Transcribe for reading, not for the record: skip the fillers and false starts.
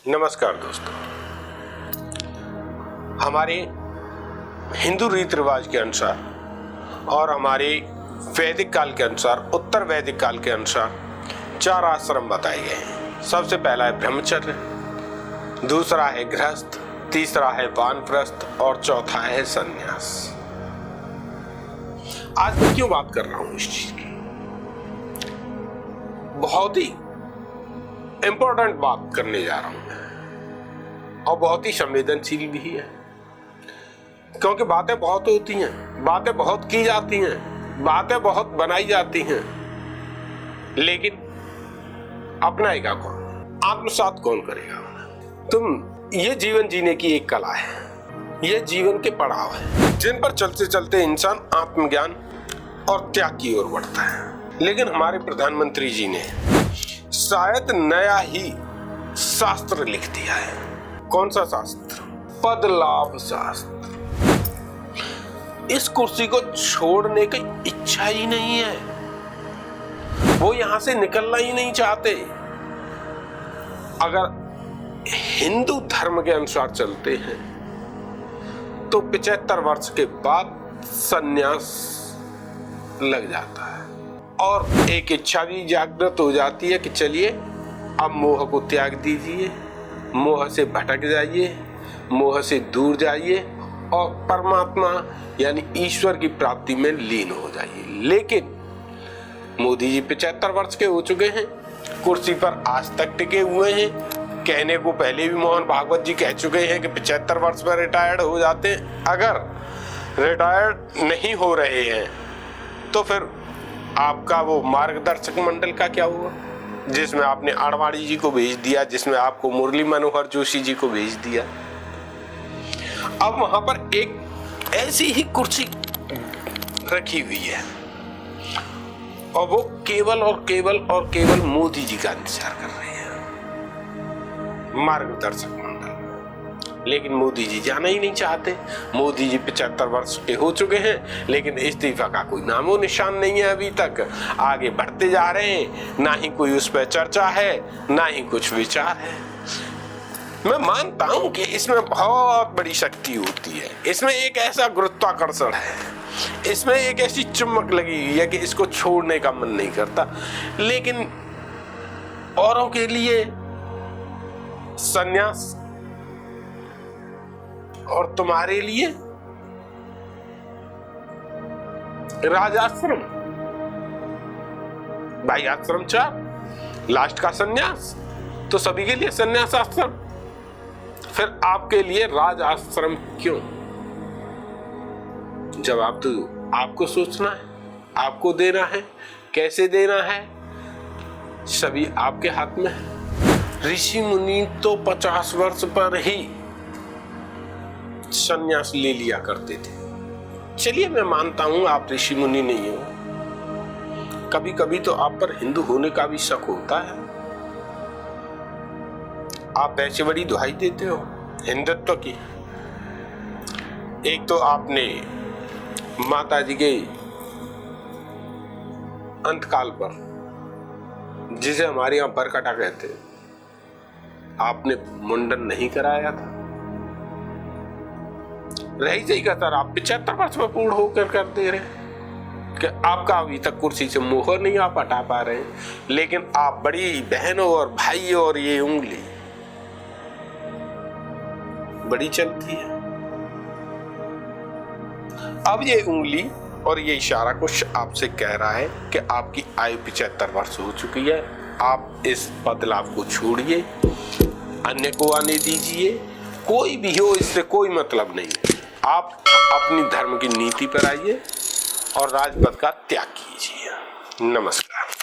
नमस्कार दोस्तों, हमारे हिंदू रीति रिवाज के अनुसार और हमारे वैदिक काल के अनुसार, उत्तर वैदिक काल के अनुसार 4 आश्रम बताए गए हैं। सबसे पहला है ब्रह्मचर्य, दूसरा है गृहस्थ, तीसरा है वानप्रस्थ और चौथा है संन्यास। आज मैं क्यों बात कर रहा हूं इस चीज की? बहुत ही इंपॉर्टेंट बात करने जा रहा हूं और बहुत ही संवेदनशील भी है, क्योंकि बातें बहुत होती हैं, बातें बहुत की जाती हैं, बातें बहुत बनाई जाती हैं, लेकिन अपनाएगा कौन? आत्मसात कौन करेगा? ये जीवन जीने की एक कला है, ये जीवन के पड़ाव है जिन पर चलते चलते इंसान आत्मज्ञान और त्याग की ओर बढ़ता है। लेकिन हमारे प्रधानमंत्री जी ने शायद नया ही शास्त्र लिख दिया है। कौन सा शास्त्र? पद लाभ शास्त्र। इस कुर्सी को छोड़ने की इच्छा ही नहीं है, वो यहां से निकलना ही नहीं चाहते। अगर हिंदू धर्म के अनुसार चलते हैं तो 75 वर्ष के बाद संन्यास लग जाता है और एक इच्छा भी जागृत हो जाती है कि चलिए अब मोह को त्याग दीजिए, मोह से भटक जाइए, मोह से दूर जाइए और परमात्मा यानी ईश्वर की प्राप्ति में लीन हो जाइए। लेकिन मोदी जी 75 वर्ष के हो चुके हैं, कुर्सी पर आज तक टिके हुए हैं। कहने को पहले भी मोहन भागवत जी कह चुके हैं कि 75 वर्ष में रिटायर्ड हो जाते हैं। अगर रिटायर्ड नहीं हो रहे हैं तो फिर आपका वो मार्गदर्शक मंडल का क्या हुआ, जिसमें आपने आडवाणी जी को भेज दिया, जिसमें आपको मुरली मनोहर जोशी जी को भेज दिया। अब वहां पर एक ऐसी ही कुर्सी रखी हुई है और वो केवल और केवल और केवल मोदी जी का इंतजार कर रहे हैं, मार्गदर्शक मंडल। लेकिन मोदी जी जाना ही नहीं चाहते। मोदी जी 75 वर्ष के हो चुके हैं, लेकिन इस्तीफा का कोई नामो निशान नहीं है। अभी तक आगे बढ़ते जा रहे हैं, ना ही कोई उस पर चर्चा है, ना ही कुछ विचार है। मैं मानता हूं कि इसमें बहुत बड़ी शक्ति होती है, इसमें एक ऐसा गुरुत्वाकर्षण है, इसमें एक ऐसी चुम्बक लगी हुई है कि इसको छोड़ने का मन नहीं करता। लेकिन औरों के लिए संन्यास और तुम्हारे लिए राजाश्रम, भाई आश्रम 4, लास्ट का संन्यास, तो सभी के लिए संन्यास आश्रम, फिर आपके लिए राज आश्रम क्यों? जवाब तो आपको सोचना है, आपको देना है, कैसे देना है सभी आपके हाथ में है। ऋषि मुनि तो 50 वर्ष पर ही संन्यास ले लिया करते थे। चलिए मैं मानता हूं आप ऋषि मुनि नहीं हो, कभी कभी तो आप पर हिंदू होने का भी शक होता है। आप ऐसे बड़ी दुहाई देते हो हिंदुत्व की। एक तो आपने माता जी के अंतकाल पर, जिसे हमारे यहां बरकटा कहते हैं, आपने मुंडन नहीं कराया था। रही सही का सर, आप 75 वर्ष में पूर्ण होकर कर दे रहे कि आपका अभी तक कुर्सी से मोहर नहीं आप हटा पा रहे, लेकिन आप बड़ी बहनों और भाइयों और ये उंगली बड़ी चलती है। अब ये उंगली और ये इशारा कुछ आपसे कह रहा है कि आपकी आयु 75 वर्ष हो चुकी है, आप इस बदलाव को छोड़िए, अन्य को आने दीजिए। कोई भी हो, इससे कोई मतलब नहीं है। आप अपनी धर्म की नीति पर आइए और राजपद का त्याग कीजिए। नमस्कार।